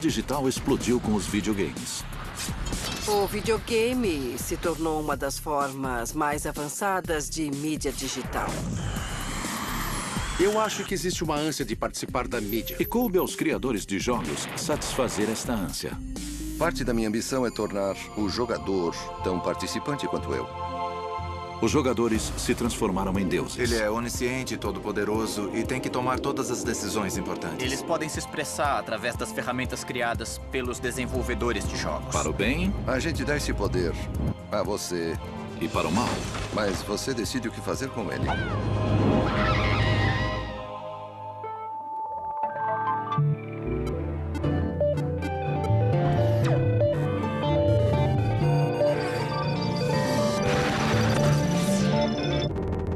digital explodiu com os videogames. O videogame se tornou uma das formas mais avançadas de mídia digital. Eu acho que existe uma ânsia de participar da mídia. E coube aos criadores de jogos satisfazer esta ânsia. Parte da minha ambição é tornar o jogador tão participante quanto eu. Os jogadores se transformaram em deuses. Ele é onisciente, todo-poderoso e tem que tomar todas as decisões importantes. Eles podem se expressar através das ferramentas criadas pelos desenvolvedores de jogos. Para o bem... A gente dá esse poder a você. E para o mal. Mas você decide o que fazer com ele.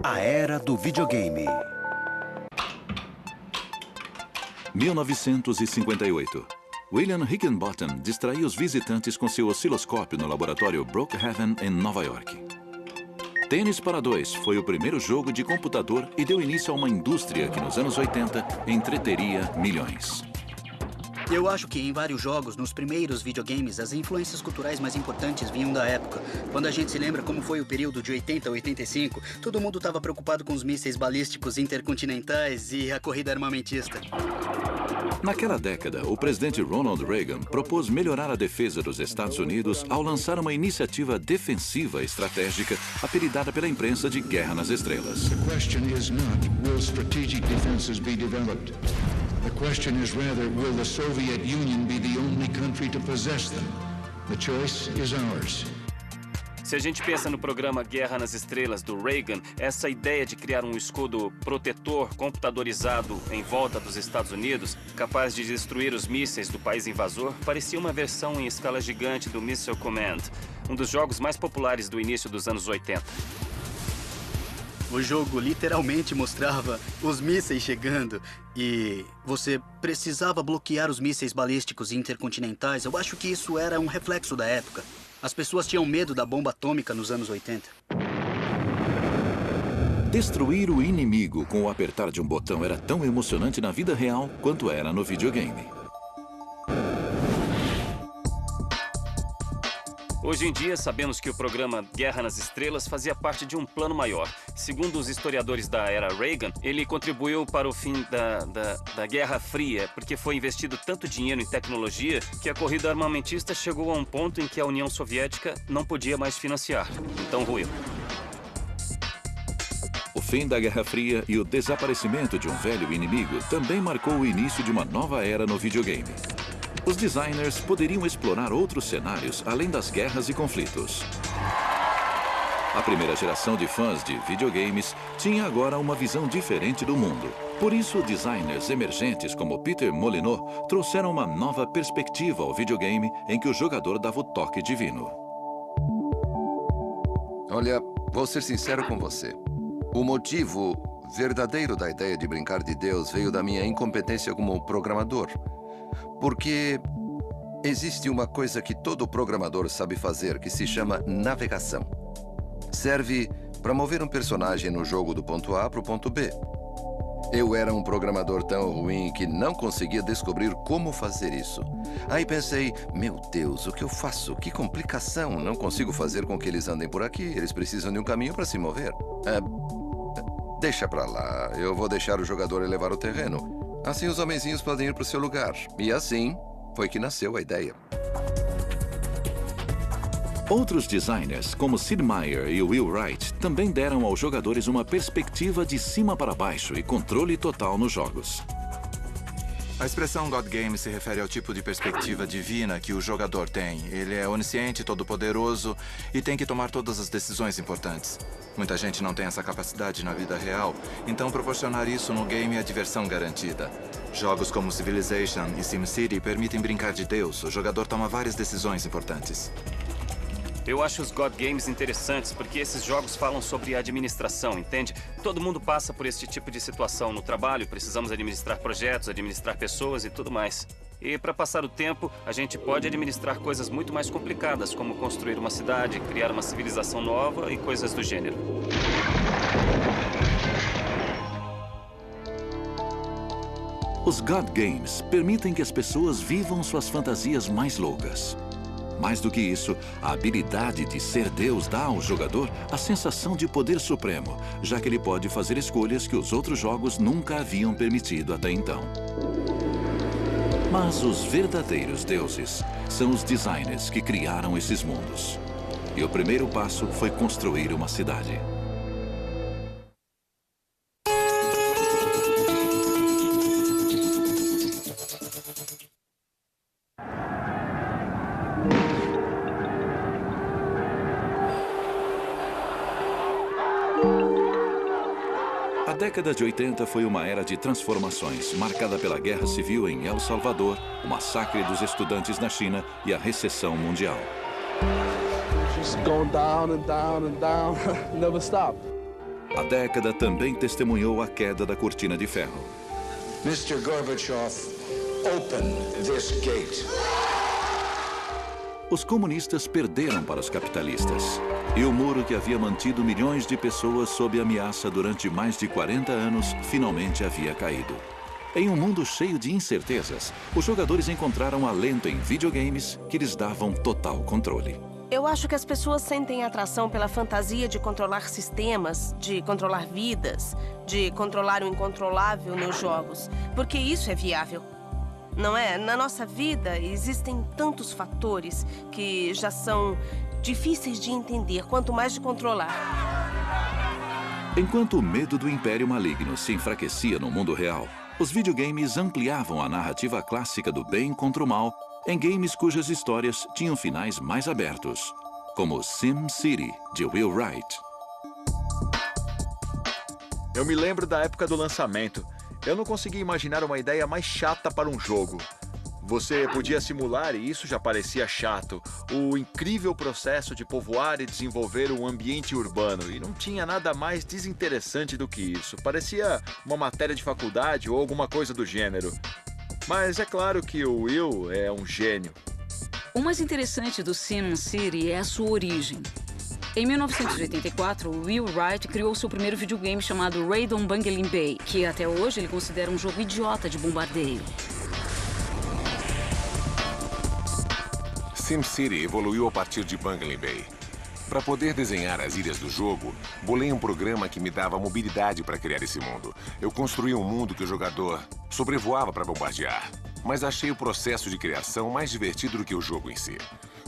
A era do videogame. 1958. William Higginbotham distraía os visitantes com seu osciloscópio no laboratório Brookhaven, em Nova York. Tênis para Dois foi o primeiro jogo de computador e deu início a uma indústria que, nos anos 80, entreteria milhões. Eu acho que em vários jogos, nos primeiros videogames, as influências culturais mais importantes vinham da época. Quando a gente se lembra como foi o período de 80 a 85, todo mundo estava preocupado com os mísseis balísticos intercontinentais e a corrida armamentista. Naquela década, o presidente Ronald Reagan propôs melhorar a defesa dos Estados Unidos ao lançar uma iniciativa defensiva estratégica apelidada pela imprensa de Guerra nas Estrelas. The question is not, will strategic defenses be developed? The question is rather, will the Soviet Union be the only country to possess them? The choice is ours. Se a gente pensa no programa Guerra nas Estrelas do Reagan, essa ideia de criar um escudo protetor computadorizado em volta dos Estados Unidos, capaz de destruir os mísseis do país invasor, parecia uma versão em escala gigante do Missile Command, um dos jogos mais populares do início dos anos 80. O jogo literalmente mostrava os mísseis chegando e você precisava bloquear os mísseis balísticos intercontinentais. Eu acho que isso era um reflexo da época. As pessoas tinham medo da bomba atômica nos anos 80. Destruir o inimigo com o apertar de um botão era tão emocionante na vida real quanto era no videogame. Hoje em dia, sabemos que o programa Guerra nas Estrelas fazia parte de um plano maior. Segundo os historiadores da era Reagan, ele contribuiu para o fim da Guerra Fria, porque foi investido tanto dinheiro em tecnologia que a corrida armamentista chegou a um ponto em que a União Soviética não podia mais financiar. Então ruiu. O fim da Guerra Fria e o desaparecimento de um velho inimigo também marcou o início de uma nova era no videogame. Os designers poderiam explorar outros cenários além das guerras e conflitos. A primeira geração de fãs de videogames tinha agora uma visão diferente do mundo. Por isso, designers emergentes como Peter Molyneux trouxeram uma nova perspectiva ao videogame em que o jogador dava o toque divino. Olha, vou ser sincero com você. O motivo verdadeiro da ideia de brincar de Deus veio da minha incompetência como programador. Porque existe uma coisa que todo programador sabe fazer, que se chama navegação. Serve para mover um personagem no jogo do ponto A para o ponto B. Eu era um programador tão ruim que não conseguia descobrir como fazer isso. Aí pensei, meu Deus, o que eu faço? Que complicação! Não consigo fazer com que eles andem por aqui. Eles precisam de um caminho para se mover. Deixa pra lá. Eu vou deixar o jogador elevar o terreno. Assim os homenzinhos podem ir para o seu lugar. E assim foi que nasceu a ideia. Outros designers, como Sid Meier e Will Wright, também deram aos jogadores uma perspectiva de cima para baixo e controle total nos jogos. A expressão God Game se refere ao tipo de perspectiva divina que o jogador tem. Ele é onisciente, todo-poderoso e tem que tomar todas as decisões importantes. Muita gente não tem essa capacidade na vida real, então proporcionar isso no game é diversão garantida. Jogos como Civilization e SimCity permitem brincar de Deus. O jogador toma várias decisões importantes. Eu acho os God Games interessantes porque esses jogos falam sobre administração, entende? Todo mundo passa por esse tipo de situação no trabalho, precisamos administrar projetos, administrar pessoas e tudo mais. E para passar o tempo, a gente pode administrar coisas muito mais complicadas, como construir uma cidade, criar uma civilização nova e coisas do gênero. Os God Games permitem que as pessoas vivam suas fantasias mais loucas. Mais do que isso, a habilidade de ser Deus dá ao jogador a sensação de poder supremo, já que ele pode fazer escolhas que os outros jogos nunca haviam permitido até então. Mas os verdadeiros deuses são os designers que criaram esses mundos. E o primeiro passo foi construir uma cidade. A década de 80 foi uma era de transformações, marcada pela Guerra Civil em El Salvador, o massacre dos estudantes na China e a recessão mundial. A década também testemunhou a queda da cortina de ferro. Mr. Gorbachev, open this gate. Os comunistas perderam para os capitalistas. E o muro que havia mantido milhões de pessoas sob ameaça durante mais de 40 anos finalmente havia caído. Em um mundo cheio de incertezas, os jogadores encontraram alento em videogames que lhes davam total controle. Eu acho que as pessoas sentem atração pela fantasia de controlar sistemas, de controlar vidas, de controlar o incontrolável nos jogos, porque isso é viável. Não é? Na nossa vida existem tantos fatores que já são difíceis de entender, quanto mais de controlar. Enquanto o medo do Império Maligno se enfraquecia no mundo real, os videogames ampliavam a narrativa clássica do bem contra o mal em games cujas histórias tinham finais mais abertos, como SimCity, de Will Wright. Eu me lembro da época do lançamento. Eu não conseguia imaginar uma ideia mais chata para um jogo. Você podia simular, e isso já parecia chato, o incrível processo de povoar e desenvolver um ambiente urbano. E não tinha nada mais desinteressante do que isso. Parecia uma matéria de faculdade ou alguma coisa do gênero. Mas é claro que o Will é um gênio. O mais interessante do SimCity é a sua origem. Em 1984, Will Wright criou seu primeiro videogame chamado Raid on Bungling Bay, que até hoje ele considera um jogo idiota de bombardeio. SimCity evoluiu a partir de Bungling Bay. Para poder desenhar as ilhas do jogo, bolei um programa que me dava mobilidade para criar esse mundo. Eu construí um mundo que o jogador sobrevoava para bombardear, mas achei o processo de criação mais divertido do que o jogo em si.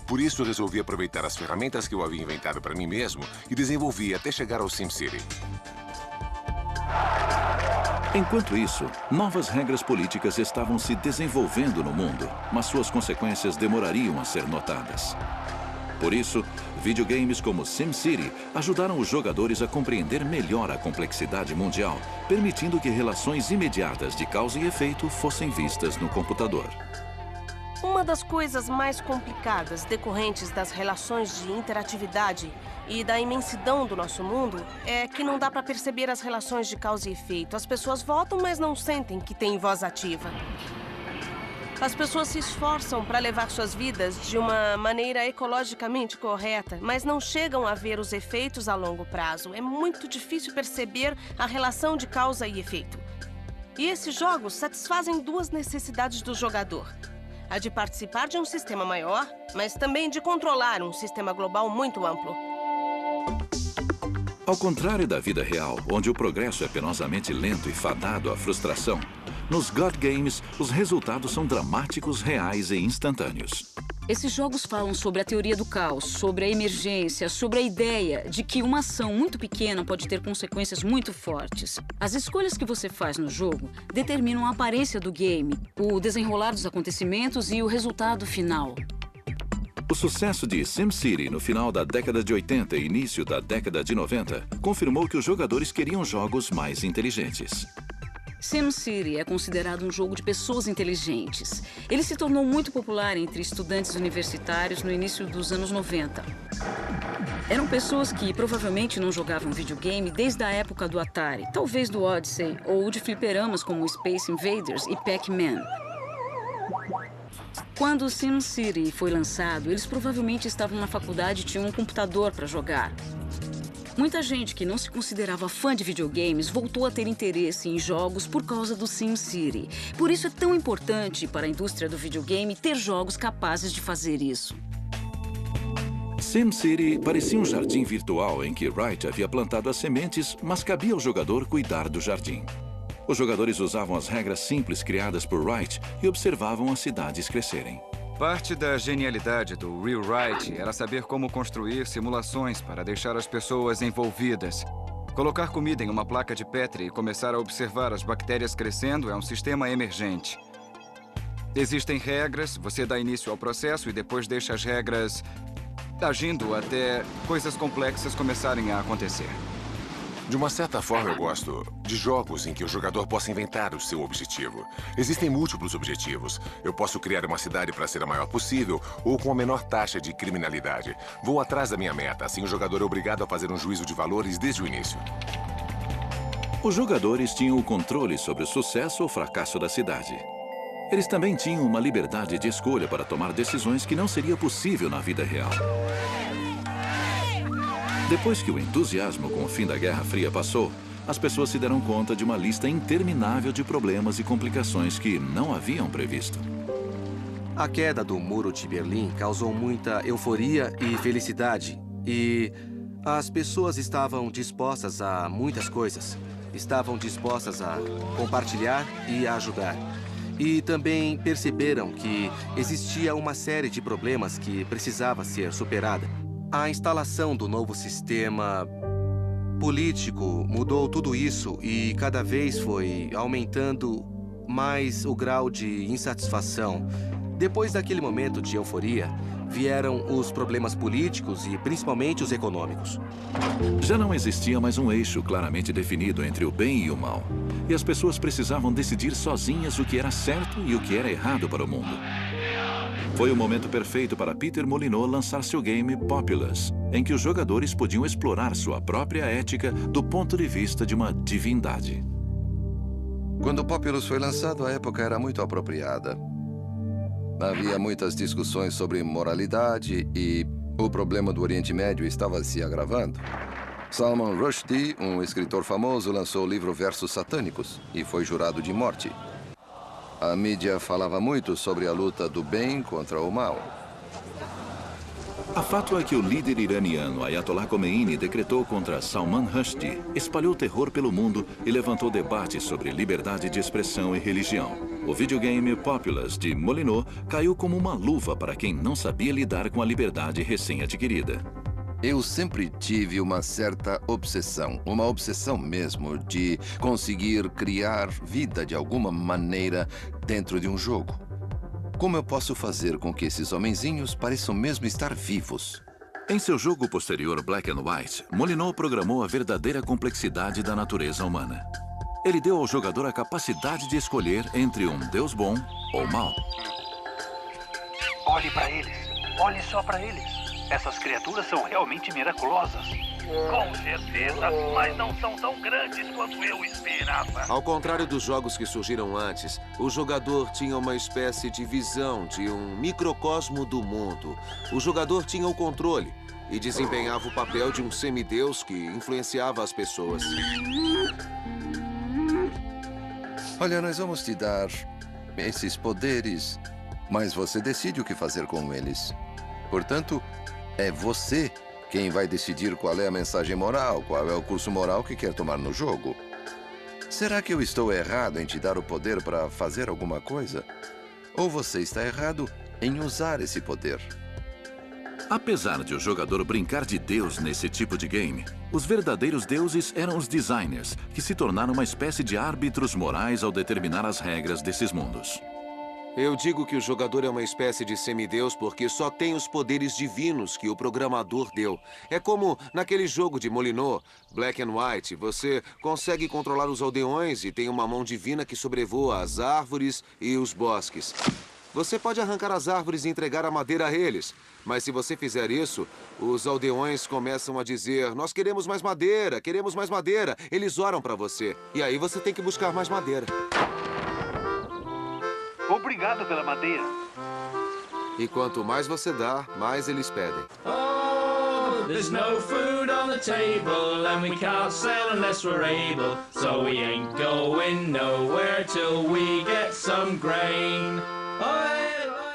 Por isso, eu resolvi aproveitar as ferramentas que eu havia inventado para mim mesmo e desenvolvi até chegar ao SimCity. Enquanto isso, novas regras políticas estavam se desenvolvendo no mundo, mas suas consequências demorariam a ser notadas. Por isso, videogames como SimCity ajudaram os jogadores a compreender melhor a complexidade mundial, permitindo que relações imediatas de causa e efeito fossem vistas no computador. Uma das coisas mais complicadas decorrentes das relações de interatividade e da imensidão do nosso mundo é que não dá para perceber as relações de causa e efeito. As pessoas votam, mas não sentem que têm voz ativa. As pessoas se esforçam para levar suas vidas de uma maneira ecologicamente correta, mas não chegam a ver os efeitos a longo prazo. É muito difícil perceber a relação de causa e efeito. E esses jogos satisfazem duas necessidades do jogador. A de participar de um sistema maior, mas também de controlar um sistema global muito amplo. Ao contrário da vida real, onde o progresso é penosamente lento e fadado à frustração, nos God Games, os resultados são dramáticos, reais e instantâneos. Esses jogos falam sobre a teoria do caos, sobre a emergência, sobre a ideia de que uma ação muito pequena pode ter consequências muito fortes. As escolhas que você faz no jogo determinam a aparência do game, o desenrolar dos acontecimentos e o resultado final. O sucesso de SimCity no final da década de 80 e início da década de 90 confirmou que os jogadores queriam jogos mais inteligentes. SimCity é considerado um jogo de pessoas inteligentes. Ele se tornou muito popular entre estudantes universitários no início dos anos 90. Eram pessoas que provavelmente não jogavam videogame desde a época do Atari, talvez do Odyssey, ou de fliperamas como Space Invaders e Pac-Man. Quando o SimCity foi lançado, eles provavelmente estavam na faculdade e tinham um computador para jogar. Muita gente que não se considerava fã de videogames voltou a ter interesse em jogos por causa do SimCity. Por isso é tão importante para a indústria do videogame ter jogos capazes de fazer isso. SimCity parecia um jardim virtual em que Wright havia plantado as sementes, mas cabia ao jogador cuidar do jardim. Os jogadores usavam as regras simples criadas por Wright e observavam as cidades crescerem. Parte da genialidade do Will Wright era saber como construir simulações para deixar as pessoas envolvidas. Colocar comida em uma placa de Petri e começar a observar as bactérias crescendo é um sistema emergente. Existem regras, você dá início ao processo e depois deixa as regras agindo até coisas complexas começarem a acontecer. De uma certa forma, eu gosto de jogos em que o jogador possa inventar o seu objetivo. Existem múltiplos objetivos. Eu posso criar uma cidade para ser a maior possível ou com a menor taxa de criminalidade. Vou atrás da minha meta, assim o jogador é obrigado a fazer um juízo de valores desde o início. Os jogadores tinham o controle sobre o sucesso ou fracasso da cidade. Eles também tinham uma liberdade de escolha para tomar decisões que não seria possível na vida real. Depois que o entusiasmo com o fim da Guerra Fria passou, as pessoas se deram conta de uma lista interminável de problemas e complicações que não haviam previsto. A queda do Muro de Berlim causou muita euforia e felicidade. E as pessoas estavam dispostas a muitas coisas. Estavam dispostas a compartilhar e a ajudar. E também perceberam que existia uma série de problemas que precisava ser superada. A instalação do novo sistema político mudou tudo isso e cada vez foi aumentando mais o grau de insatisfação. Depois daquele momento de euforia, vieram os problemas políticos e principalmente os econômicos. Já não existia mais um eixo claramente definido entre o bem e o mal. E as pessoas precisavam decidir sozinhas o que era certo e o que era errado para o mundo. Foi o momento perfeito para Peter Molyneux lançar seu game Populous, em que os jogadores podiam explorar sua própria ética do ponto de vista de uma divindade. Quando Populous foi lançado, a época era muito apropriada. Havia muitas discussões sobre moralidade e o problema do Oriente Médio estava se agravando. Salman Rushdie, um escritor famoso, lançou o livro Versos Satânicos e foi jurado de morte. A mídia falava muito sobre a luta do bem contra o mal. A fátua que o líder iraniano Ayatollah Khomeini decretou contra Salman Rushdie espalhou terror pelo mundo e levantou debates sobre liberdade de expressão e religião. O videogame Populous de Molyneux caiu como uma luva para quem não sabia lidar com a liberdade recém-adquirida. Eu sempre tive uma certa obsessão, uma obsessão mesmo, de conseguir criar vida de alguma maneira dentro de um jogo. Como eu posso fazer com que esses homenzinhos pareçam mesmo estar vivos? Em seu jogo posterior Black and White, Molyneux programou a verdadeira complexidade da natureza humana. Ele deu ao jogador a capacidade de escolher entre um Deus bom ou mau. Olhe para eles. Olhe só para eles. Essas criaturas são realmente miraculosas. Com certeza, mas não são tão grandes quanto eu esperava. Ao contrário dos jogos que surgiram antes, o jogador tinha uma espécie de visão de um microcosmo do mundo. O jogador tinha o controle e desempenhava o papel de um semideus que influenciava as pessoas. Olha, nós vamos te dar esses poderes, mas você decide o que fazer com eles. Portanto, é você quem vai decidir qual é a mensagem moral, qual é o curso moral que quer tomar no jogo. Será que eu estou errado em te dar o poder para fazer alguma coisa? Ou você está errado em usar esse poder? Apesar de o jogador brincar de Deus nesse tipo de game, os verdadeiros deuses eram os designers, que se tornaram uma espécie de árbitros morais ao determinar as regras desses mundos. Eu digo que o jogador é uma espécie de semideus porque só tem os poderes divinos que o programador deu. É como naquele jogo de Molyneux, Black and White. Você consegue controlar os aldeões e tem uma mão divina que sobrevoa as árvores e os bosques. Você pode arrancar as árvores e entregar a madeira a eles. Mas se você fizer isso, os aldeões começam a dizer: nós queremos mais madeira, queremos mais madeira. Eles oram para você. E aí você tem que buscar mais madeira. Obrigado pela madeira. E quanto mais você dá, mais eles pedem. Oh, there's no food on on the table, and we can't sell unless we're able. So we ain't going nowhere till we get some grain.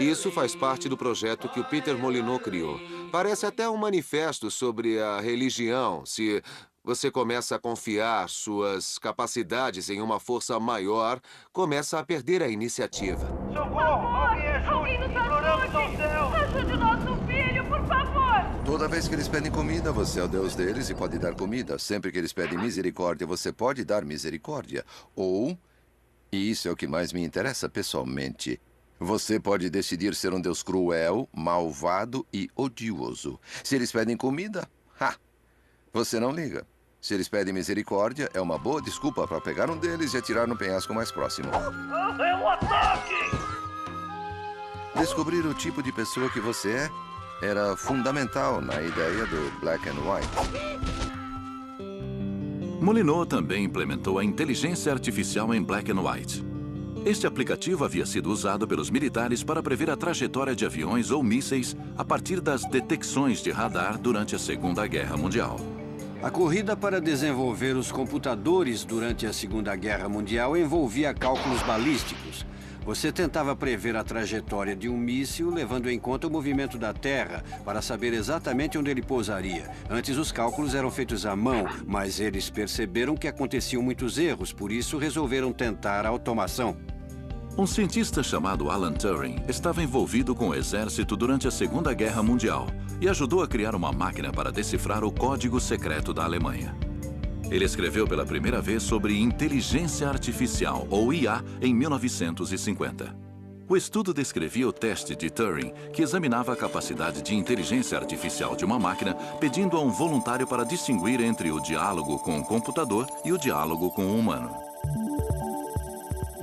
Isso faz parte do projeto que o Peter Molyneux criou. Parece até um manifesto sobre a religião. Se você começa a confiar suas capacidades em uma força maior, começa a perder a iniciativa. Socorro! Alguém ajude! Imploramos ao céu! Ajude nosso filho, por favor! Toda vez que eles pedem comida, você é o Deus deles e pode dar comida. Sempre que eles pedem misericórdia, você pode dar misericórdia. Ou, e isso é o que mais me interessa pessoalmente, você pode decidir ser um Deus cruel, malvado e odioso. Se eles pedem comida, você não liga. Se eles pedem misericórdia, é uma boa desculpa para pegar um deles e atirar no penhasco mais próximo. É um ataque! Descobrir o tipo de pessoa que você era fundamental na ideia do Black and White. Molyneux também implementou a inteligência artificial em Black and White. Este aplicativo havia sido usado pelos militares para prever a trajetória de aviões ou mísseis a partir das detecções de radar durante a Segunda Guerra Mundial. A corrida para desenvolver os computadores durante a Segunda Guerra Mundial envolvia cálculos balísticos. Você tentava prever a trajetória de um míssil levando em conta o movimento da Terra para saber exatamente onde ele pousaria. Antes, os cálculos eram feitos à mão, mas eles perceberam que aconteciam muitos erros, por isso resolveram tentar a automação. Um cientista chamado Alan Turing estava envolvido com o exército durante a Segunda Guerra Mundial e ajudou a criar uma máquina para decifrar o código secreto da Alemanha. Ele escreveu pela primeira vez sobre inteligência artificial, ou IA, em 1950. O estudo descrevia o teste de Turing, que examinava a capacidade de inteligência artificial de uma máquina, pedindo a um voluntário para distinguir entre o diálogo com o computador e o diálogo com o humano.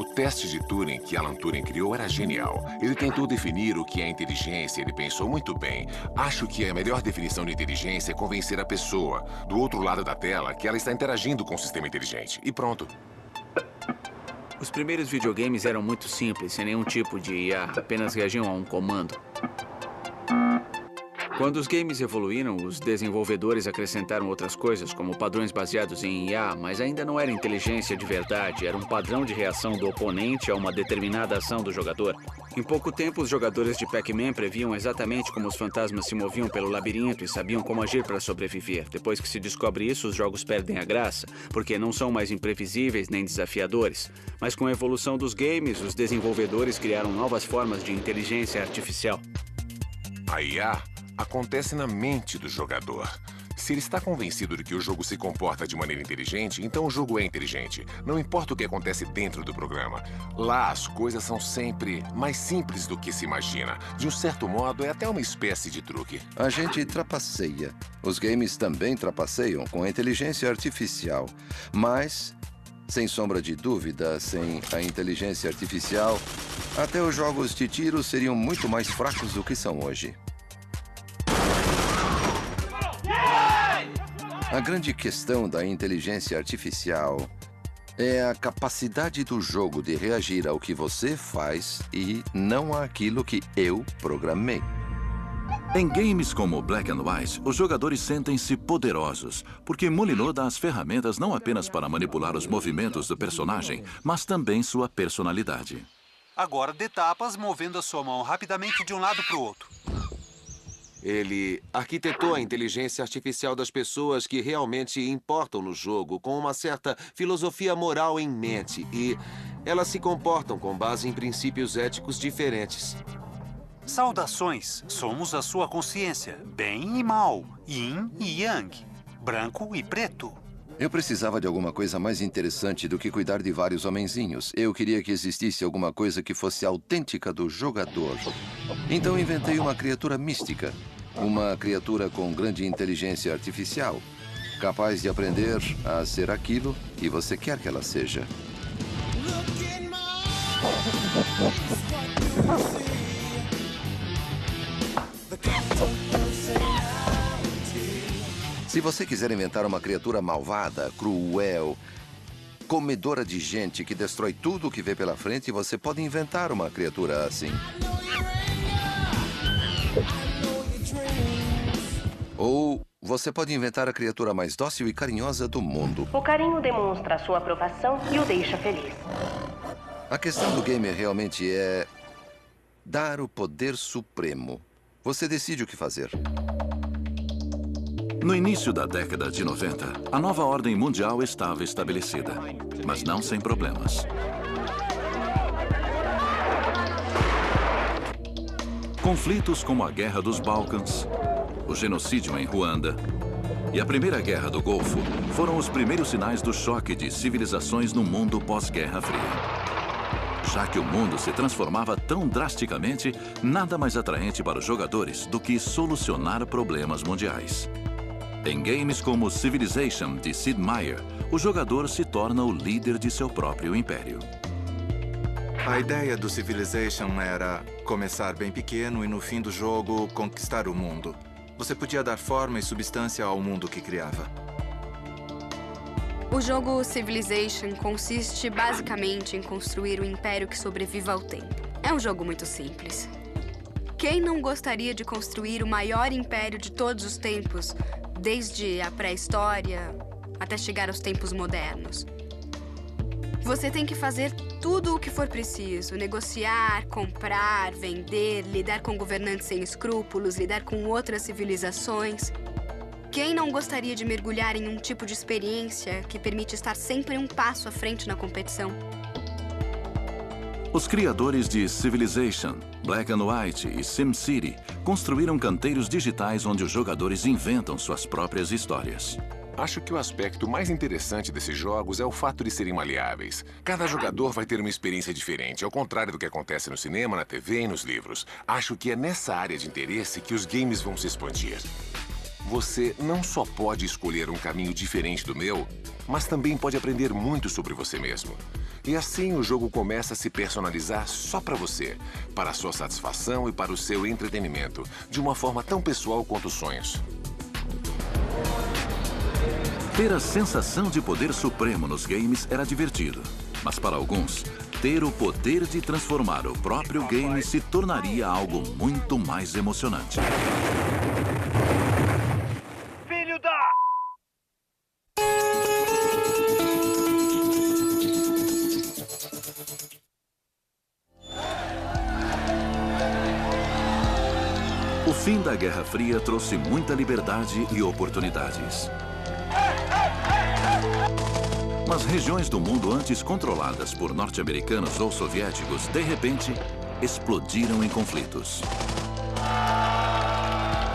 O teste de Turing que Alan Turing criou era genial. Ele tentou definir o que é inteligência e ele pensou muito bem. Acho que a melhor definição de inteligência é convencer a pessoa, do outro lado da tela, que ela está interagindo com o sistema inteligente. E pronto. Os primeiros videogames eram muito simples, sem nenhum tipo de IA, apenas reagiam a um comando. Quando os games evoluíram, os desenvolvedores acrescentaram outras coisas, como padrões baseados em IA, mas ainda não era inteligência de verdade, era um padrão de reação do oponente a uma determinada ação do jogador. Em pouco tempo, os jogadores de Pac-Man previam exatamente como os fantasmas se moviam pelo labirinto e sabiam como agir para sobreviver. Depois que se descobre isso, os jogos perdem a graça, porque não são mais imprevisíveis nem desafiadores. Mas com a evolução dos games, os desenvolvedores criaram novas formas de inteligência artificial. A IA acontece na mente do jogador. Se ele está convencido de que o jogo se comporta de maneira inteligente, então o jogo é inteligente. Não importa o que acontece dentro do programa. Lá, as coisas são sempre mais simples do que se imagina. De um certo modo, é até uma espécie de truque. A gente trapaceia. Os games também trapaceiam com a inteligência artificial. Mas, sem sombra de dúvida, sem a inteligência artificial, até os jogos de tiro seriam muito mais fracos do que são hoje. A grande questão da inteligência artificial é a capacidade do jogo de reagir ao que você faz e não àquilo que eu programei. Em games como Black and White, os jogadores sentem-se poderosos, porque Molyneux dá as ferramentas não apenas para manipular os movimentos do personagem, mas também sua personalidade. Agora dê tapas movendo a sua mão rapidamente de um lado para o outro. Ele arquitetou a inteligência artificial das pessoas que realmente importam no jogo, com uma certa filosofia moral em mente, e elas se comportam com base em princípios éticos diferentes. Saudações, somos a sua consciência, bem e mal, yin e yang, branco e preto. Eu precisava de alguma coisa mais interessante do que cuidar de vários homenzinhos. Eu queria que existisse alguma coisa que fosse autêntica do jogador. Então inventei uma criatura mística. Uma criatura com grande inteligência artificial. Capaz de aprender a ser aquilo que você quer que ela seja. Se você quiser inventar uma criatura malvada, cruel, comedora de gente que destrói tudo o que vê pela frente, você pode inventar uma criatura assim. Ou você pode inventar a criatura mais dócil e carinhosa do mundo. O carinho demonstra a sua aprovação e o deixa feliz. A questão do gamer realmente é dar o poder supremo. Você decide o que fazer. No início da década de 90, a nova ordem mundial estava estabelecida, mas não sem problemas. Conflitos como a Guerra dos Balcãs, o genocídio em Ruanda e a Primeira Guerra do Golfo foram os primeiros sinais do choque de civilizações no mundo pós-Guerra Fria. Já que o mundo se transformava tão drasticamente, nada mais atraente para os jogadores do que solucionar problemas mundiais. Em games como Civilization, de Sid Meier, o jogador se torna o líder de seu próprio império. A ideia do Civilization era começar bem pequeno e, no fim do jogo, conquistar o mundo. Você podia dar forma e substância ao mundo que criava. O jogo Civilization consiste basicamente em construir um império que sobreviva ao tempo. É um jogo muito simples. Quem não gostaria de construir o maior império de todos os tempos, desde a pré-história até chegar aos tempos modernos? Você tem que fazer tudo o que for preciso. Negociar, comprar, vender, lidar com governantes sem escrúpulos, lidar com outras civilizações. Quem não gostaria de mergulhar em um tipo de experiência que permite estar sempre um passo à frente na competição? Os criadores de Civilization, Black and White e SimCity construíram canteiros digitais onde os jogadores inventam suas próprias histórias. Acho que o aspecto mais interessante desses jogos é o fato de serem maleáveis. Cada jogador vai ter uma experiência diferente, ao contrário do que acontece no cinema, na TV e nos livros. Acho que é nessa área de interesse que os games vão se expandir. Você não só pode escolher um caminho diferente do meu, mas também pode aprender muito sobre você mesmo. E assim o jogo começa a se personalizar só para você, para a sua satisfação e para o seu entretenimento, de uma forma tão pessoal quanto os sonhos. Ter a sensação de poder supremo nos games era divertido, mas para alguns, ter o poder de transformar o próprio game se tornaria algo muito mais emocionante. Filho da... O fim da Guerra Fria trouxe muita liberdade e oportunidades. Mas regiões do mundo antes controladas por norte-americanos ou soviéticos, de repente, explodiram em conflitos.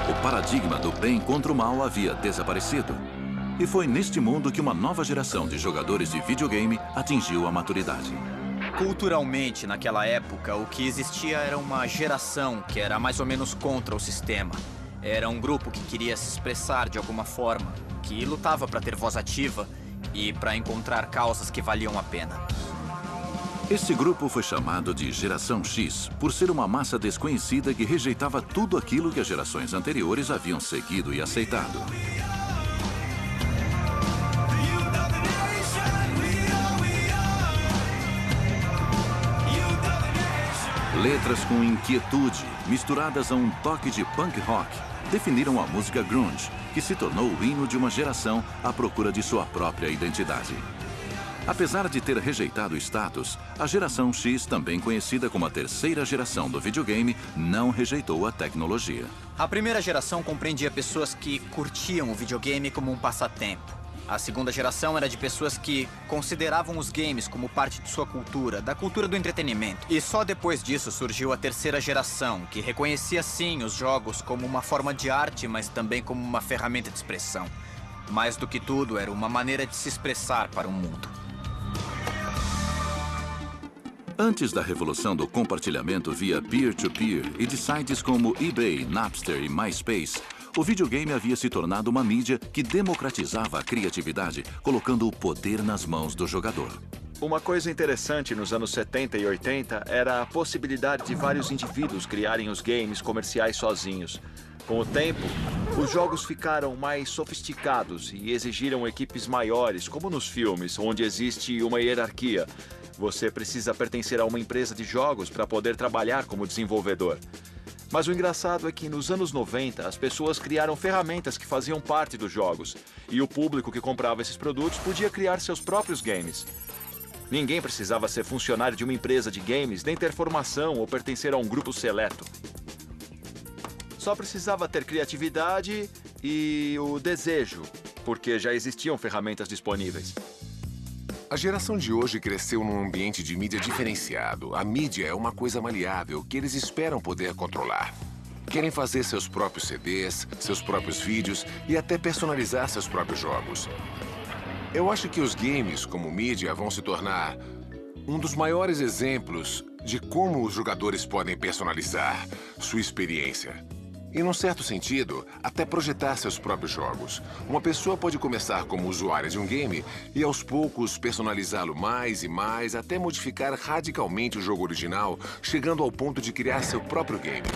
O paradigma do bem contra o mal havia desaparecido. E foi neste mundo que uma nova geração de jogadores de videogame atingiu a maturidade. Culturalmente, naquela época, o que existia era uma geração que era mais ou menos contra o sistema. Era um grupo que queria se expressar de alguma forma, que lutava para ter voz ativa e para encontrar causas que valiam a pena. Esse grupo foi chamado de Geração X, por ser uma massa desconhecida que rejeitava tudo aquilo que as gerações anteriores haviam seguido e aceitado. Letras com inquietude, misturadas a um toque de punk rock, definiram a música grunge, que se tornou o hino de uma geração à procura de sua própria identidade. Apesar de ter rejeitado o status, a Geração X, também conhecida como a terceira geração do videogame, não rejeitou a tecnologia. A primeira geração compreendia pessoas que curtiam o videogame como um passatempo. A segunda geração era de pessoas que consideravam os games como parte de sua cultura, da cultura do entretenimento. E só depois disso surgiu a terceira geração, que reconhecia sim os jogos como uma forma de arte, mas também como uma ferramenta de expressão. Mais do que tudo, era uma maneira de se expressar para o mundo. Antes da revolução do compartilhamento via peer-to-peer e de sites como eBay, Napster e MySpace, o videogame havia se tornado uma mídia que democratizava a criatividade, colocando o poder nas mãos do jogador. Uma coisa interessante nos anos 70 e 80 era a possibilidade de vários indivíduos criarem os games comerciais sozinhos. Com o tempo, os jogos ficaram mais sofisticados e exigiram equipes maiores, como nos filmes, onde existe uma hierarquia. Você precisa pertencer a uma empresa de jogos para poder trabalhar como desenvolvedor. Mas o engraçado é que nos anos 90, as pessoas criaram ferramentas que faziam parte dos jogos. E o público que comprava esses produtos podia criar seus próprios games. Ninguém precisava ser funcionário de uma empresa de games, nem ter formação ou pertencer a um grupo seleto. Só precisava ter criatividade e o desejo, porque já existiam ferramentas disponíveis. A geração de hoje cresceu num ambiente de mídia diferenciado. A mídia é uma coisa maleável que eles esperam poder controlar. Querem fazer seus próprios CDs, seus próprios vídeos e até personalizar seus próprios jogos. Eu acho que os games, como mídia, vão se tornar um dos maiores exemplos de como os jogadores podem personalizar sua experiência. E, num certo sentido, até projetar seus próprios jogos. Uma pessoa pode começar como usuária de um game e, aos poucos, personalizá-lo mais e mais, até modificar radicalmente o jogo original, chegando ao ponto de criar seu próprio game.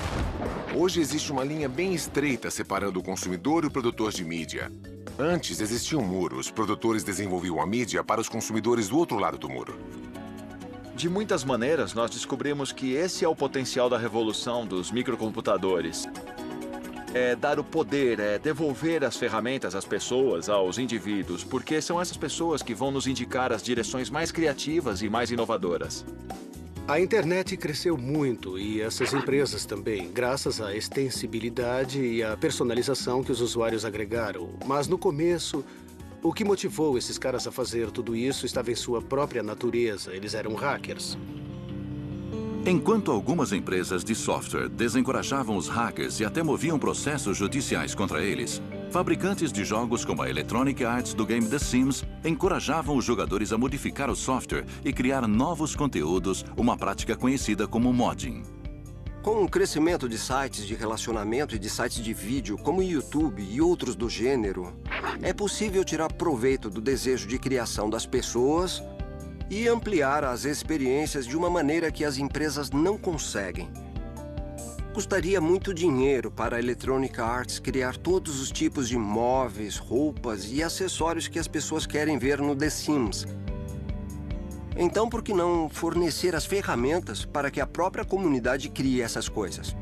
Hoje existe uma linha bem estreita separando o consumidor e o produtor de mídia. Antes existia um muro, os produtores desenvolviam a mídia para os consumidores do outro lado do muro. De muitas maneiras, nós descobrimos que esse é o potencial da revolução dos microcomputadores. É dar o poder, é devolver as ferramentas às pessoas, aos indivíduos, porque são essas pessoas que vão nos indicar as direções mais criativas e mais inovadoras. A internet cresceu muito e essas empresas também, graças à extensibilidade e à personalização que os usuários agregaram. Mas no começo, o que motivou esses caras a fazer tudo isso estava em sua própria natureza. Eles eram hackers. Enquanto algumas empresas de software desencorajavam os hackers e até moviam processos judiciais contra eles, fabricantes de jogos como a Electronic Arts do game The Sims encorajavam os jogadores a modificar o software e criar novos conteúdos, uma prática conhecida como modding. Com o crescimento de sites de relacionamento e de sites de vídeo, como o YouTube e outros do gênero, é possível tirar proveito do desejo de criação das pessoas e ampliar as experiências de uma maneira que as empresas não conseguem. Custaria muito dinheiro para a Electronic Arts criar todos os tipos de móveis, roupas e acessórios que as pessoas querem ver no The Sims. Então, por que não fornecer as ferramentas para que a própria comunidade crie essas coisas?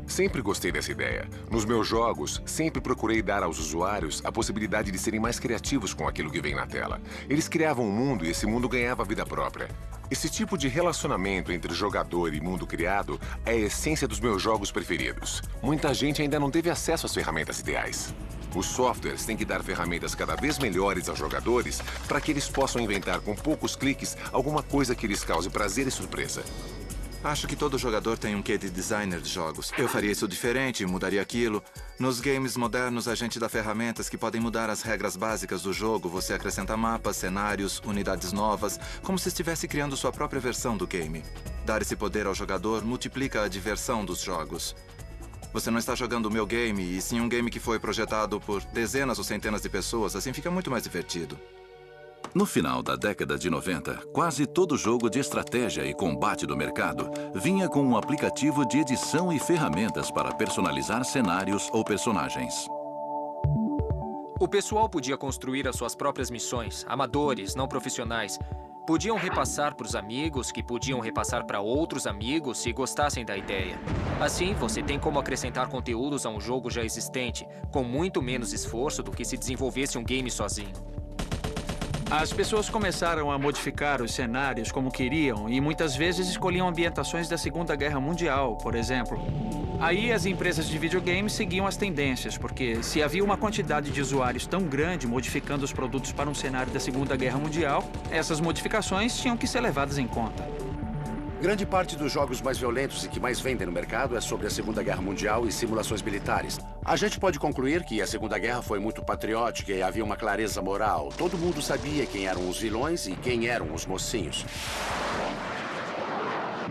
Sempre gostei dessa ideia. Nos meus jogos, sempre procurei dar aos usuários a possibilidade de serem mais criativos com aquilo que vem na tela. Eles criavam um mundo e esse mundo ganhava vida própria. Esse tipo de relacionamento entre jogador e mundo criado é a essência dos meus jogos preferidos. Muita gente ainda não teve acesso às ferramentas ideais. Os softwares têm que dar ferramentas cada vez melhores aos jogadores para que eles possam inventar com poucos cliques alguma coisa que lhes cause prazer e surpresa. Acho que todo jogador tem um quê de designer de jogos. Eu faria isso diferente, mudaria aquilo. Nos games modernos, a gente dá ferramentas que podem mudar as regras básicas do jogo. Você acrescenta mapas, cenários, unidades novas, como se estivesse criando sua própria versão do game. Dar esse poder ao jogador multiplica a diversão dos jogos. Você não está jogando o meu game, e sim um game que foi projetado por dezenas ou centenas de pessoas. Assim fica muito mais divertido. No final da década de 90, quase todo jogo de estratégia e combate do mercado vinha com um aplicativo de edição e ferramentas para personalizar cenários ou personagens. O pessoal podia construir as suas próprias missões, amadores, não profissionais. Podiam repassar para os amigos, que podiam repassar para outros amigos se gostassem da ideia. Assim, você tem como acrescentar conteúdos a um jogo já existente, com muito menos esforço do que se desenvolvesse um game sozinho. As pessoas começaram a modificar os cenários como queriam e muitas vezes escolhiam ambientações da Segunda Guerra Mundial, por exemplo. Aí as empresas de videogames seguiam as tendências, porque se havia uma quantidade de usuários tão grande modificando os produtos para um cenário da Segunda Guerra Mundial, essas modificações tinham que ser levadas em conta. Grande parte dos jogos mais violentos e que mais vendem no mercado é sobre a Segunda Guerra Mundial e simulações militares. A gente pode concluir que a Segunda Guerra foi muito patriótica e havia uma clareza moral. Todo mundo sabia quem eram os vilões e quem eram os mocinhos.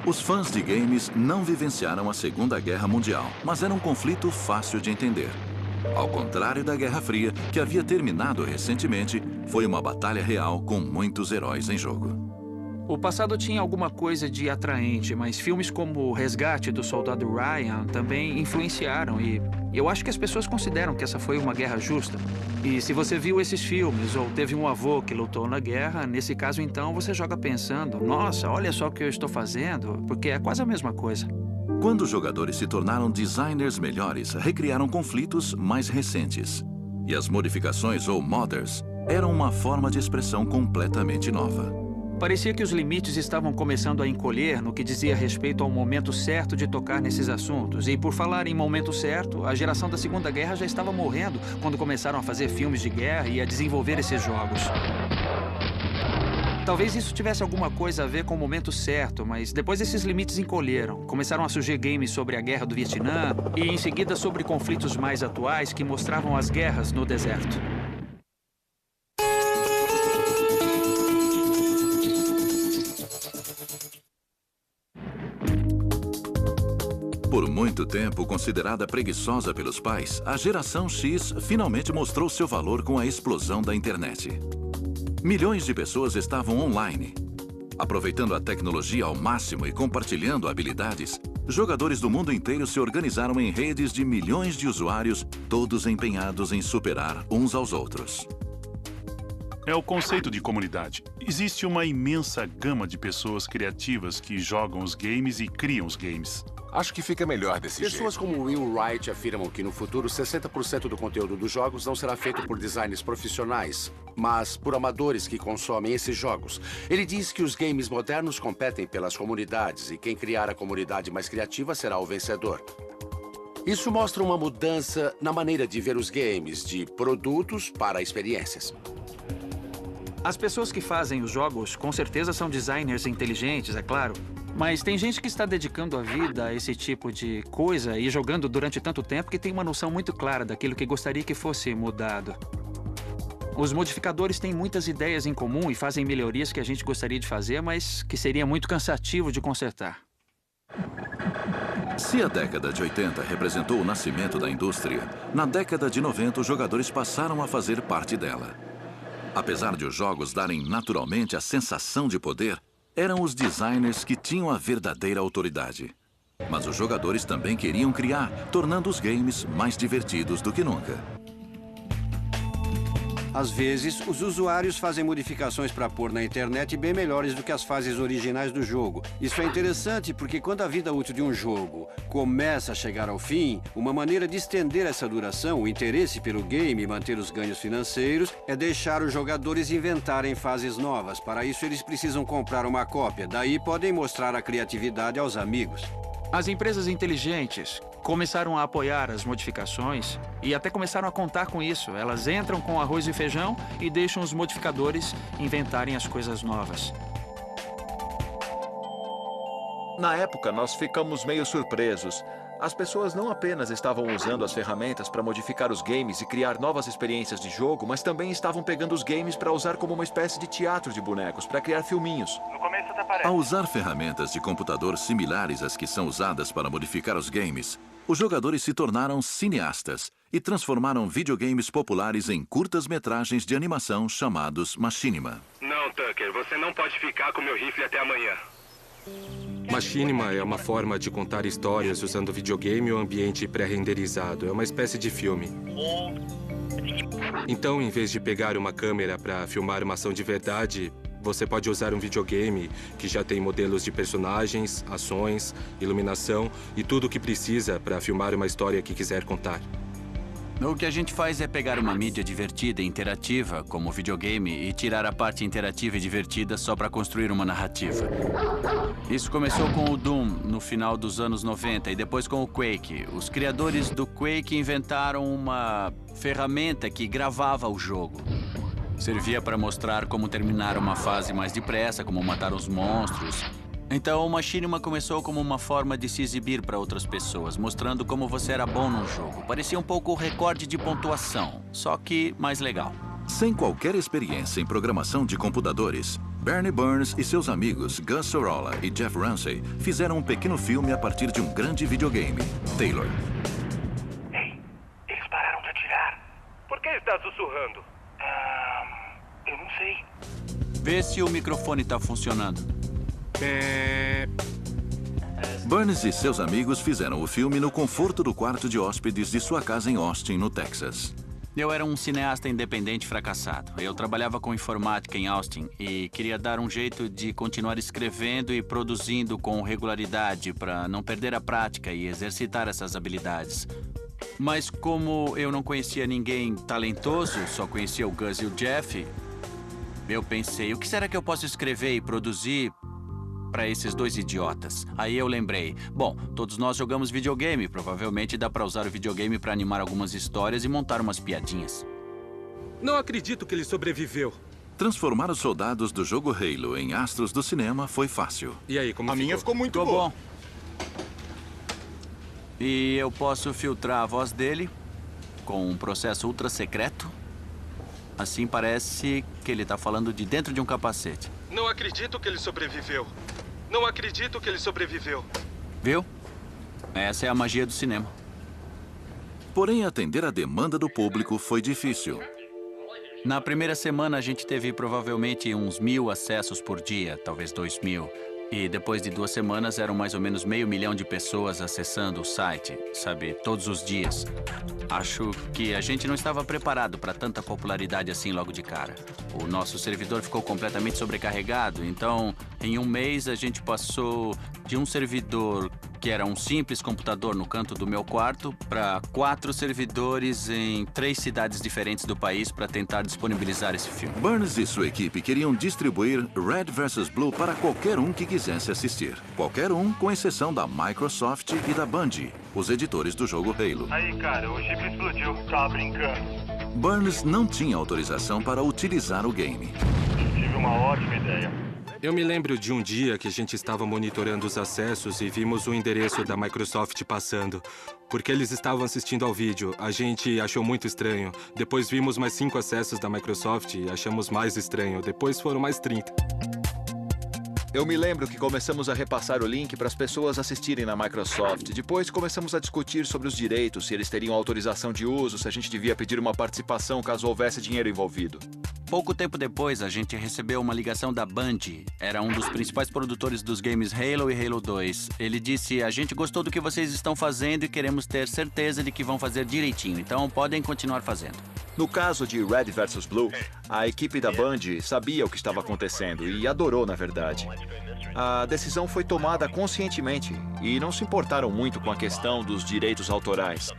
Os fãs de games não vivenciaram a Segunda Guerra Mundial, mas era um conflito fácil de entender. Ao contrário da Guerra Fria, que havia terminado recentemente, foi uma batalha real com muitos heróis em jogo. O passado tinha alguma coisa de atraente, mas filmes como O Resgate do Soldado Ryan também influenciaram e eu acho que as pessoas consideram que essa foi uma guerra justa. E se você viu esses filmes ou teve um avô que lutou na guerra, nesse caso então você joga pensando, nossa, olha só o que eu estou fazendo, porque é quase a mesma coisa. Quando os jogadores se tornaram designers melhores, recriaram conflitos mais recentes. E as modificações ou modders eram uma forma de expressão completamente nova. Parecia que os limites estavam começando a encolher no que dizia respeito ao momento certo de tocar nesses assuntos. E por falar em momento certo, a geração da Segunda Guerra já estava morrendo quando começaram a fazer filmes de guerra e a desenvolver esses jogos. Talvez isso tivesse alguma coisa a ver com o momento certo, mas depois esses limites encolheram. Começaram a surgir games sobre a Guerra do Vietnã e, em seguida, sobre conflitos mais atuais que mostravam as guerras no deserto. Por muito tempo considerada preguiçosa pelos pais, a geração X finalmente mostrou seu valor com a explosão da internet. Milhões de pessoas estavam online. Aproveitando a tecnologia ao máximo e compartilhando habilidades, jogadores do mundo inteiro se organizaram em redes de milhões de usuários, todos empenhados em superar uns aos outros. É o conceito de comunidade. Existe uma imensa gama de pessoas criativas que jogam os games e criam os games. Acho que fica melhor desse jeito. Pessoas como Will Wright afirmam que no futuro 60% do conteúdo dos jogos não será feito por designers profissionais, mas por amadores que consomem esses jogos. Ele diz que os games modernos competem pelas comunidades e quem criar a comunidade mais criativa será o vencedor. Isso mostra uma mudança na maneira de ver os games, de produtos para experiências. As pessoas que fazem os jogos com certeza são designers inteligentes, é claro. Mas tem gente que está dedicando a vida a esse tipo de coisa e jogando durante tanto tempo que tem uma noção muito clara daquilo que gostaria que fosse mudado. Os modificadores têm muitas ideias em comum e fazem melhorias que a gente gostaria de fazer, mas que seria muito cansativo de consertar. Se a década de 80 representou o nascimento da indústria, na década de 90 os jogadores passaram a fazer parte dela. Apesar de os jogos darem naturalmente a sensação de poder, eram os designers que tinham a verdadeira autoridade. Mas os jogadores também queriam criar, tornando os games mais divertidos do que nunca. Às vezes, os usuários fazem modificações para pôr na internet bem melhores do que as fases originais do jogo. Isso é interessante porque quando a vida útil de um jogo começa a chegar ao fim, uma maneira de estender essa duração, o interesse pelo game e manter os ganhos financeiros, é deixar os jogadores inventarem fases novas. Para isso, eles precisam comprar uma cópia. Daí, podem mostrar a criatividade aos amigos. As empresas inteligentes começaram a apoiar as modificações e até começaram a contar com isso. Elas entram com arroz e feijão e deixam os modificadores inventarem as coisas novas. Na época, nós ficamos meio surpresos. As pessoas não apenas estavam usando as ferramentas para modificar os games e criar novas experiências de jogo, mas também estavam pegando os games para usar como uma espécie de teatro de bonecos, para criar filminhos. Ao usar ferramentas de computador similares às que são usadas para modificar os games, os jogadores se tornaram cineastas e transformaram videogames populares em curtas-metragens de animação chamados machinima. Não, Tucker, você não pode ficar com meu rifle até amanhã. Machinima é uma forma de contar histórias usando videogame ou ambiente pré-renderizado. É uma espécie de filme. Então, em vez de pegar uma câmera para filmar uma ação de verdade, você pode usar um videogame que já tem modelos de personagens, ações, iluminação e tudo o que precisa para filmar uma história que quiser contar. O que a gente faz é pegar uma mídia divertida e interativa, como o videogame, e tirar a parte interativa e divertida só para construir uma narrativa. Isso começou com o Doom, no final dos anos 90, e depois com o Quake. Os criadores do Quake inventaram uma ferramenta que gravava o jogo. Servia para mostrar como terminar uma fase mais depressa, como matar os monstros. Então, o Machinima começou como uma forma de se exibir para outras pessoas, mostrando como você era bom num jogo. Parecia um pouco o recorde de pontuação, só que mais legal. Sem qualquer experiência em programação de computadores, Bernie Burns e seus amigos Gus Sorolla e Jeff Ramsey fizeram um pequeno filme a partir de um grande videogame, Taylor. Ei, eles pararam de atirar. Por que está sussurrando? Eu não sei. Vê se o microfone está funcionando. Burns e seus amigos fizeram o filme no conforto do quarto de hóspedes de sua casa em Austin, no Texas. Eu era um cineasta independente fracassado. Eu trabalhava com informática em Austin e queria dar um jeito de continuar escrevendo e produzindo com regularidade para não perder a prática e exercitar essas habilidades. Mas como eu não conhecia ninguém talentoso, só conhecia o Gus e o Jeff, eu pensei, o que será que eu posso escrever e produzir para esses dois idiotas? Aí eu lembrei, bom, todos nós jogamos videogame, provavelmente dá para usar o videogame para animar algumas histórias e montar umas piadinhas. Não acredito que ele sobreviveu. Transformar os soldados do jogo Halo em astros do cinema foi fácil. E aí, como A minha ficou muito Ficou boa. bom. E eu posso filtrar a voz dele com um processo ultra secreto. Assim parece que ele está falando de dentro de um capacete. Não acredito que ele sobreviveu. Não acredito que ele sobreviveu. Viu? Essa é a magia do cinema. Porém, atender a demanda do público foi difícil. Na primeira semana, a gente teve provavelmente uns 1.000 acessos por dia, talvez 2.000. E depois de 2 semanas, eram mais ou menos 500 mil de pessoas acessando o site, sabe, todos os dias. Acho que a gente não estava preparado para tanta popularidade assim logo de cara. O nosso servidor ficou completamente sobrecarregado, então, em um mês, a gente passou de um servidor que era um simples computador no canto do meu quarto para 4 servidores em 3 cidades diferentes do país para tentar disponibilizar esse filme. Burns e sua equipe queriam distribuir Red vs. Blue para qualquer um que quisesse assistir. Qualquer um, com exceção da Microsoft e da Bungie, os editores do jogo Halo. Aí, cara, o chip explodiu. Tava brincando. Burns não tinha autorização para utilizar o game. Tive uma ótima ideia. Eu me lembro de um dia que a gente estava monitorando os acessos e vimos o endereço da Microsoft passando. Porque eles estavam assistindo ao vídeo. A gente achou muito estranho. Depois vimos mais 5 acessos da Microsoft e achamos mais estranho. Depois foram mais 30. Eu me lembro que começamos a repassar o link para as pessoas assistirem na Microsoft. Depois começamos a discutir sobre os direitos, se eles teriam autorização de uso, se a gente devia pedir uma participação caso houvesse dinheiro envolvido. Pouco tempo depois, a gente recebeu uma ligação da Bungie. Era um dos principais produtores dos games Halo e Halo 2. Ele disse, a gente gostou do que vocês estão fazendo e queremos ter certeza de que vão fazer direitinho, então podem continuar fazendo. No caso de Red vs. Blue, a equipe da Bungie sabia o que estava acontecendo e adorou, na verdade. A decisão foi tomada conscientemente e não se importaram muito com a questão dos direitos autorais.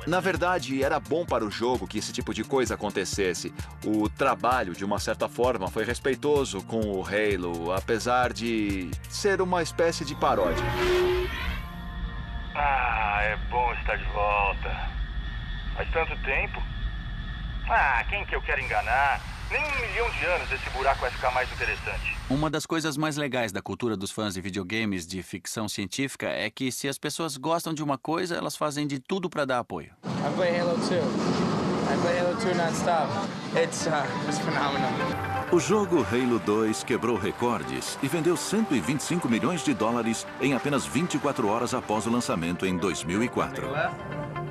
Na verdade, era bom para o jogo que esse tipo de coisa acontecesse. O trabalho, de uma certa forma, foi respeitoso com o Halo, apesar de ser uma espécie de paródia. Ah, é bom estar de volta. Faz tanto tempo. Ah, quem que eu quero enganar? Nem 1 milhão de anos esse buraco vai ficar mais interessante. Uma das coisas mais legais da cultura dos fãs de videogames de ficção científica é que se as pessoas gostam de uma coisa, elas fazem de tudo para dar apoio. I play Halo 2. I play Halo 2 non-stop. It's phenomenal. O jogo Halo 2 quebrou recordes e vendeu 125 milhões de dólares em apenas 24 horas após o lançamento em 2004.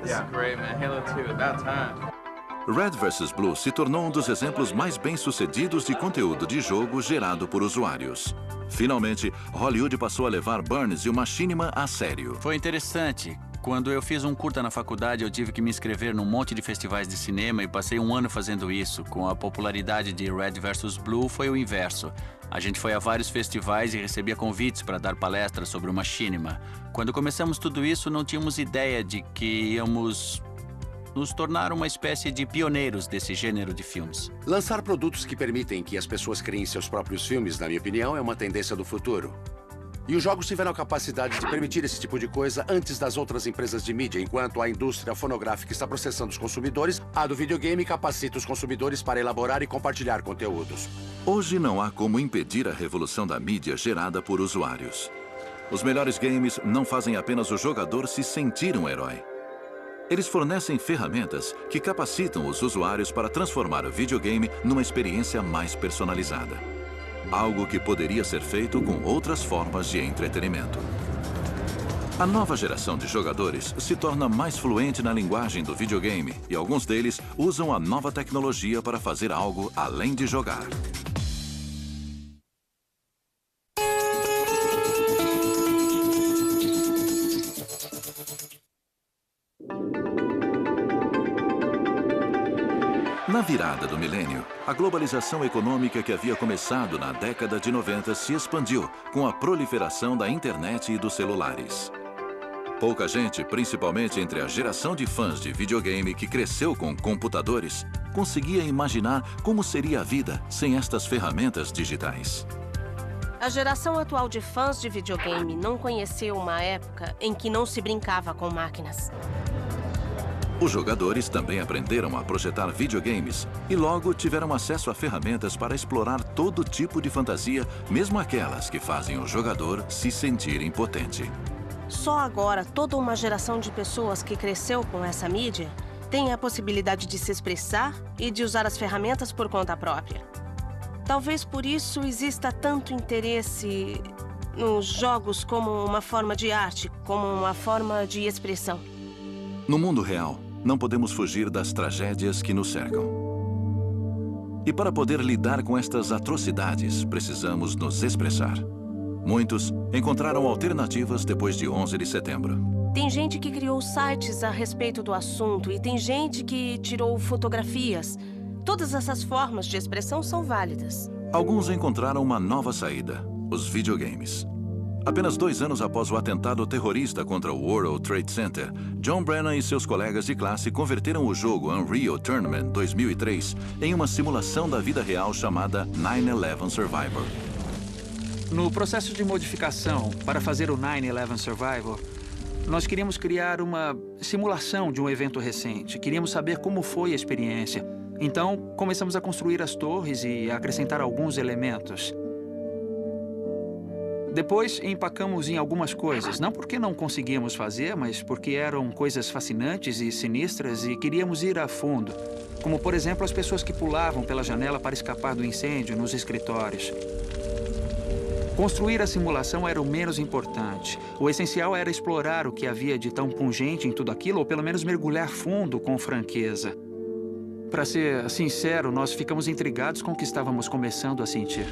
This is great, man. Halo 2, about time. Red vs. Blue se tornou um dos exemplos mais bem-sucedidos de conteúdo de jogo gerado por usuários. Finalmente, Hollywood passou a levar Burns e o Machinima a sério. Foi interessante. Quando eu fiz um curta na faculdade, eu tive que me inscrever num monte de festivais de cinema e passei 1 ano fazendo isso. Com a popularidade de Red vs. Blue, foi o inverso. A gente foi a vários festivais e recebia convites para dar palestras sobre o Machinima. Quando começamos tudo isso, não tínhamos ideia de que íamos nos tornar uma espécie de pioneiros desse gênero de filmes. Lançar produtos que permitem que as pessoas criem seus próprios filmes, na minha opinião, é uma tendência do futuro. E os jogos tiveram a capacidade de permitir esse tipo de coisa antes das outras empresas de mídia. Enquanto a indústria fonográfica está processando os consumidores, a do videogame capacita os consumidores para elaborar e compartilhar conteúdos. Hoje não há como impedir a revolução da mídia gerada por usuários. Os melhores games não fazem apenas o jogador se sentir um herói. Eles fornecem ferramentas que capacitam os usuários para transformar o videogame numa experiência mais personalizada. Algo que poderia ser feito com outras formas de entretenimento. A nova geração de jogadores se torna mais fluente na linguagem do videogame e alguns deles usam a nova tecnologia para fazer algo além de jogar. Na virada do milênio, a globalização econômica que havia começado na década de 90 se expandiu com a proliferação da internet e dos celulares. Pouca gente, principalmente entre a geração de fãs de videogame que cresceu com computadores, conseguia imaginar como seria a vida sem estas ferramentas digitais. A geração atual de fãs de videogame não conheceu uma época em que não se brincava com máquinas. Os jogadores também aprenderam a projetar videogames e logo tiveram acesso a ferramentas para explorar todo tipo de fantasia, mesmo aquelas que fazem o jogador se sentir impotente. Só agora, toda uma geração de pessoas que cresceu com essa mídia tem a possibilidade de se expressar e de usar as ferramentas por conta própria. Talvez por isso exista tanto interesse nos jogos como uma forma de arte, como uma forma de expressão. No mundo real, não podemos fugir das tragédias que nos cercam. E para poder lidar com estas atrocidades, precisamos nos expressar. Muitos encontraram alternativas depois de 11 de setembro. Tem gente que criou sites a respeito do assunto e tem gente que tirou fotografias. Todas essas formas de expressão são válidas. Alguns encontraram uma nova saída: os videogames. Apenas 2 anos após o atentado terrorista contra o World Trade Center, John Brennan e seus colegas de classe converteram o jogo Unreal Tournament 2003 em uma simulação da vida real chamada 9/11 Survivor. No processo de modificação para fazer o 9/11 Survivor, nós queríamos criar uma simulação de um evento recente. Queríamos saber como foi a experiência. Então, começamos a construir as torres e a acrescentar alguns elementos. Depois, empacamos em algumas coisas. Não porque não conseguíamos fazer, mas porque eram coisas fascinantes e sinistras e queríamos ir a fundo. Como, por exemplo, as pessoas que pulavam pela janela para escapar do incêndio nos escritórios. Construir a simulação era o menos importante. O essencial era explorar o que havia de tão pungente em tudo aquilo, ou pelo menos mergulhar fundo com franqueza. Para ser sincero, nós ficamos intrigados com o que estávamos começando a sentir.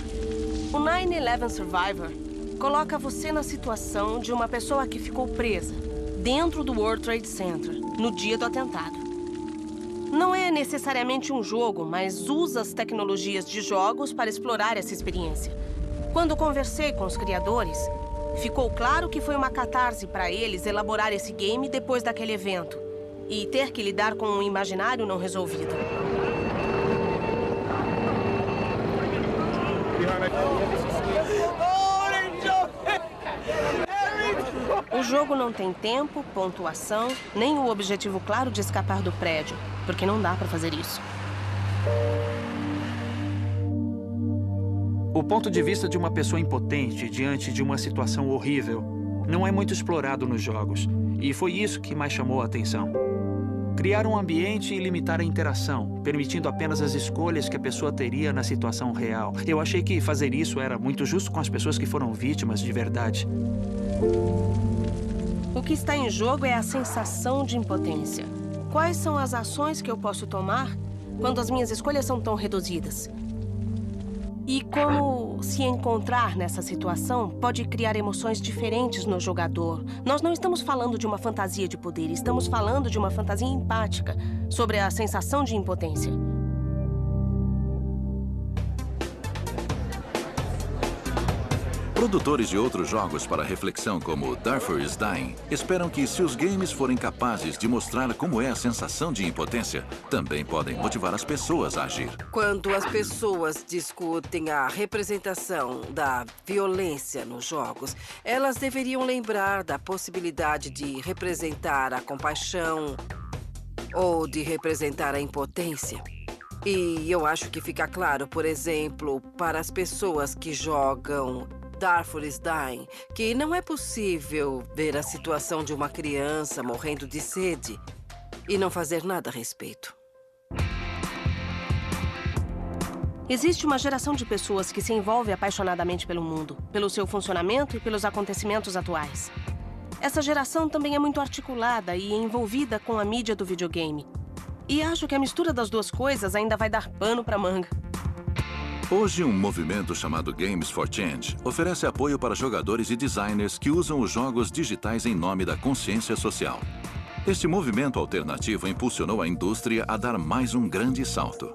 O 9/11 Survivor coloca você na situação de uma pessoa que ficou presa dentro do World Trade Center no dia do atentado. Não é necessariamente um jogo, mas usa as tecnologias de jogos para explorar essa experiência. Quando conversei com os criadores, ficou claro que foi uma catarse para eles elaborar esse game depois daquele evento e ter que lidar com um imaginário não resolvido. O jogo não tem tempo, pontuação, nem o objetivo claro de escapar do prédio, porque não dá para fazer isso. O ponto de vista de uma pessoa impotente diante de uma situação horrível não é muito explorado nos jogos, e foi isso que mais chamou a atenção. Criar um ambiente e limitar a interação, permitindo apenas as escolhas que a pessoa teria na situação real. Eu achei que fazer isso era muito justo com as pessoas que foram vítimas de verdade. O que está em jogo é a sensação de impotência. Quais são as ações que eu posso tomar quando as minhas escolhas são tão reduzidas? E como se encontrar nessa situação pode criar emoções diferentes no jogador. Nós não estamos falando de uma fantasia de poder, estamos falando de uma fantasia empática sobre a sensação de impotência. Produtores de outros jogos para reflexão, como Darfur is Dying, esperam que, se os games forem capazes de mostrar como é a sensação de impotência, também podem motivar as pessoas a agir. Quando as pessoas discutem a representação da violência nos jogos, elas deveriam lembrar da possibilidade de representar a compaixão ou de representar a impotência. E eu acho que fica claro, por exemplo, para as pessoas que jogam Darfur is Dying, que não é possível ver a situação de uma criança morrendo de sede e não fazer nada a respeito. Existe uma geração de pessoas que se envolve apaixonadamente pelo mundo, pelo seu funcionamento e pelos acontecimentos atuais. Essa geração também é muito articulada e envolvida com a mídia do videogame. E acho que a mistura das duas coisas ainda vai dar pano pra manga. Hoje, um movimento chamado Games for Change oferece apoio para jogadores e designers que usam os jogos digitais em nome da consciência social. Este movimento alternativo impulsionou a indústria a dar mais um grande salto.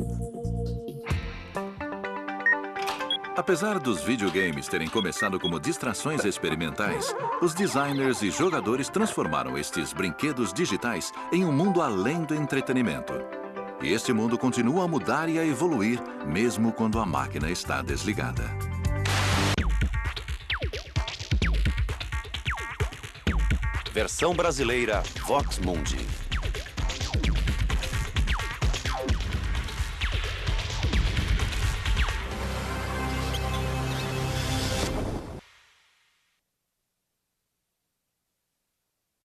Apesar dos videogames terem começado como distrações experimentais, os designers e jogadores transformaram estes brinquedos digitais em um mundo além do entretenimento. E este mundo continua a mudar e a evoluir, mesmo quando a máquina está desligada. Versão brasileira Vox Mundi.